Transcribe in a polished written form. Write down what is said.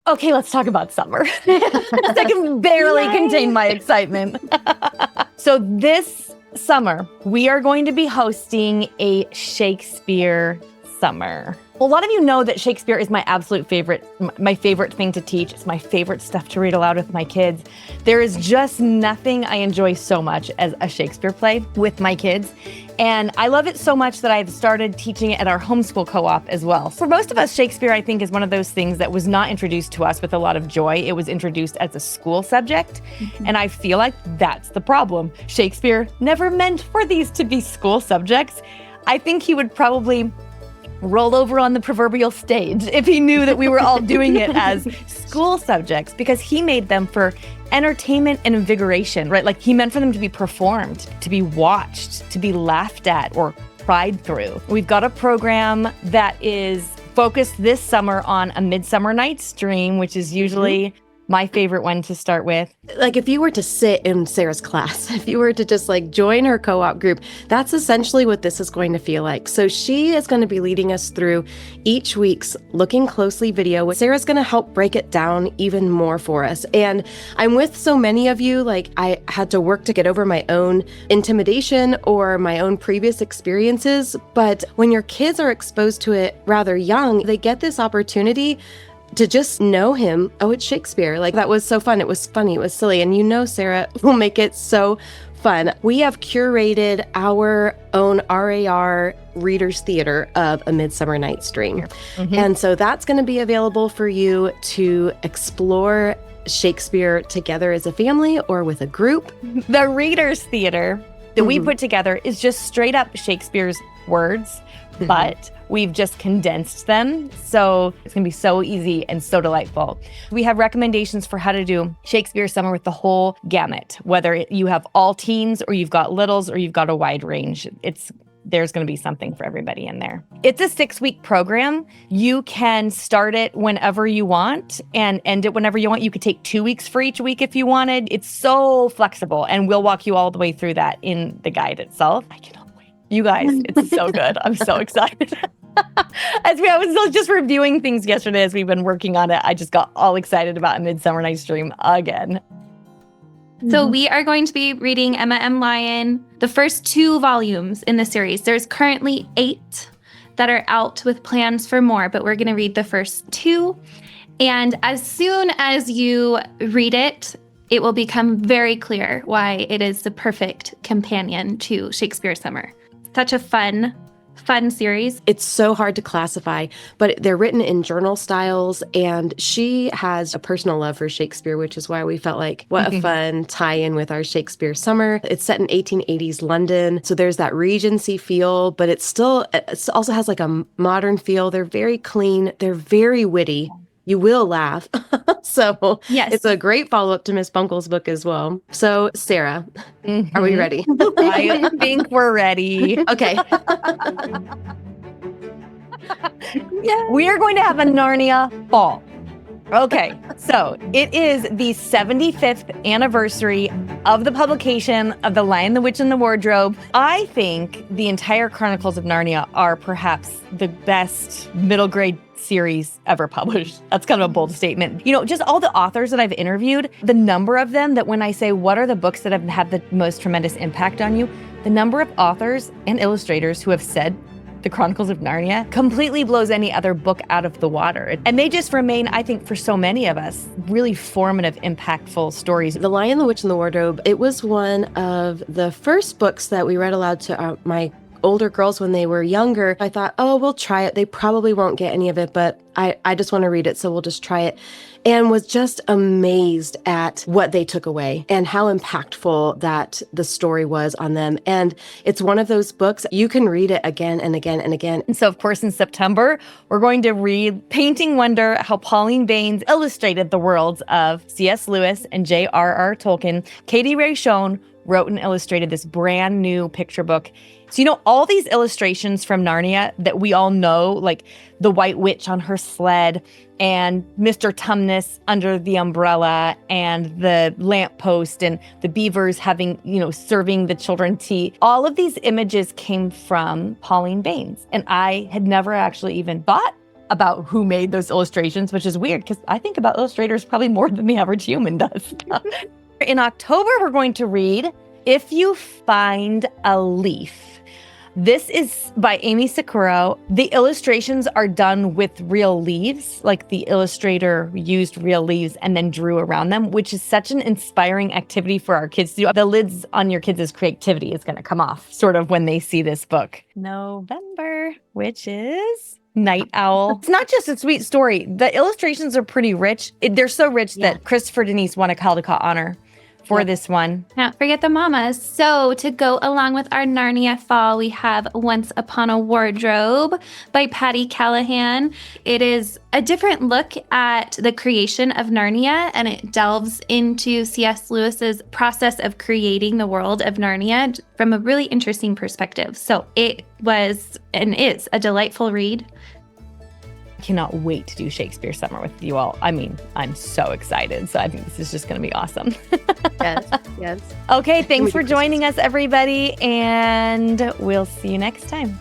Okay, let's talk about summer. I can barely contain my excitement. So this summer, we are going to be hosting a Shakespeare Summer. A lot of you know that Shakespeare is my absolute favorite, my favorite thing to teach. It's my favorite stuff to read aloud with my kids. There is just nothing I enjoy so much as a Shakespeare play with my kids. And I love it so much that I've started teaching it at our homeschool co-op as well. For most of us, Shakespeare, I think, is one of those things that was not introduced to us with a lot of joy. It was introduced as a school subject. And I feel like that's the problem. Shakespeare never meant for these to be school subjects. I think he would probably roll over on the proverbial stage if he knew that we were all doing it as school subjects, because he made them for entertainment and invigoration, right? Like he meant for them to be performed, to be watched, to be laughed at or cried through. We've got a program that is focused this summer on A Midsummer Night's Dream, which is usually my favorite one to start with. Like if you were to sit in Sarah's class, if you were to just like join her co-op group, that's essentially what this is going to feel like. So she is going to be leading us through each week's Looking Closely video. Sarah's going to help break it down even more for us. And I'm with so many of you, like I had to work to get over my own intimidation or my own previous experiences. But when your kids are exposed to it rather young, they get this opportunity to just know him. Oh, it's Shakespeare. Like that was so fun. It was funny. It was silly. And you know, Sarah will make it so fun. We have curated our own RAR Readers Theater of A Midsummer Night's Dream. And so that's going to be available for you to explore Shakespeare together as a family or with a group. The Readers Theater that we put together is just straight up Shakespeare's words, but we've just condensed them. So it's going to be so easy and so delightful. We have recommendations for how to do Shakespeare Summer with the whole gamut, whether you have all teens or you've got littles or you've got a wide range. There's going to be something for everybody in there. It's a 6-week program. You can start it whenever you want and end it whenever you want. You could take 2 weeks for each week if you wanted. It's so flexible, and we'll walk you all the way through that in the guide itself. I cannot wait. You guys, it's so good. I'm so excited. I was just reviewing things yesterday as we've been working on it. I just got all excited about A Midsummer Night's Dream again. So we are going to be reading Emma M. Lyon, the first 2 volumes in the series. There's currently 8 that are out with plans for more, but we're going to read the first 2. And as soon as you read it, it will become very clear why it is the perfect companion to Shakespeare Summer. Such a fun series. It's so hard to classify, but they're written in journal styles, and she has a personal love for Shakespeare, which is why we felt like what a fun tie-in with our Shakespeare Summer. It's set in 1880s London, so there's that Regency feel, but it also has like a modern feel. They're very clean. They're very witty. You will laugh. So yes, it's a great follow-up to Miss Bunkle's book as well. So Sarah, are we ready? I think we're ready. Okay. We are going to have a Narnia Fall. Okay, so it is the 75th anniversary of the publication of The Lion, the Witch, and the Wardrobe. I think the entire Chronicles of Narnia are perhaps the best middle grade series ever published. That's kind of a bold statement. You know, just all the authors that I've interviewed, the number of them that when I say, what are the books that have had the most tremendous impact on you? The number of authors and illustrators who have said the Chronicles of Narnia completely blows any other book out of the water. And they just remain, I think, for so many of us, really formative, impactful stories. The Lion, the Witch, and the Wardrobe, it was one of the first books that we read aloud to my older girls when they were younger. I thought, oh, we'll try it. They probably won't get any of it, but I just want to read it, so we'll just try it. And was just amazed at what they took away and how impactful that the story was on them. And it's one of those books, you can read it again and again and again. And so, of course, in September, we're going to read Painting Wonder, how Pauline Baynes illustrated the worlds of C.S. Lewis and J.R.R. Tolkien. Katie Ray Schoen wrote and illustrated this brand new picture book. So, you know, all these illustrations from Narnia that we all know, like the White Witch on her sled and Mr. Tumnus under the umbrella and the lamppost and the beavers having, you know, serving the children tea. All of these images came from Pauline Baynes. And I had never actually even thought about who made those illustrations, which is weird because I think about illustrators probably more than the average human does. In October, we're going to read If You Find a Leaf. This is by Amy Sakuro. The illustrations are done with real leaves, like the illustrator used real leaves and then drew around them, which is such an inspiring activity for our kids to do. The lids on your kids' creativity is going to come off sort of when they see this book. November, which is Night Owl. It's not just a sweet story. The illustrations are pretty rich. They're so rich that Christopher Denise won a Caldecott honor for this one. Can't forget the mamas. So to go along with our Narnia Fall, we have Once Upon a Wardrobe by Patty Callahan. It is a different look at the creation of Narnia, and it delves into C.S. Lewis's process of creating the world of Narnia from a really interesting perspective. So it was and is a delightful read. Cannot wait to do Shakespeare Summer with you all. I mean, I'm so excited. So I think this is just going to be awesome. Yes. Okay, thanks for joining us, everybody, and we'll see you next time.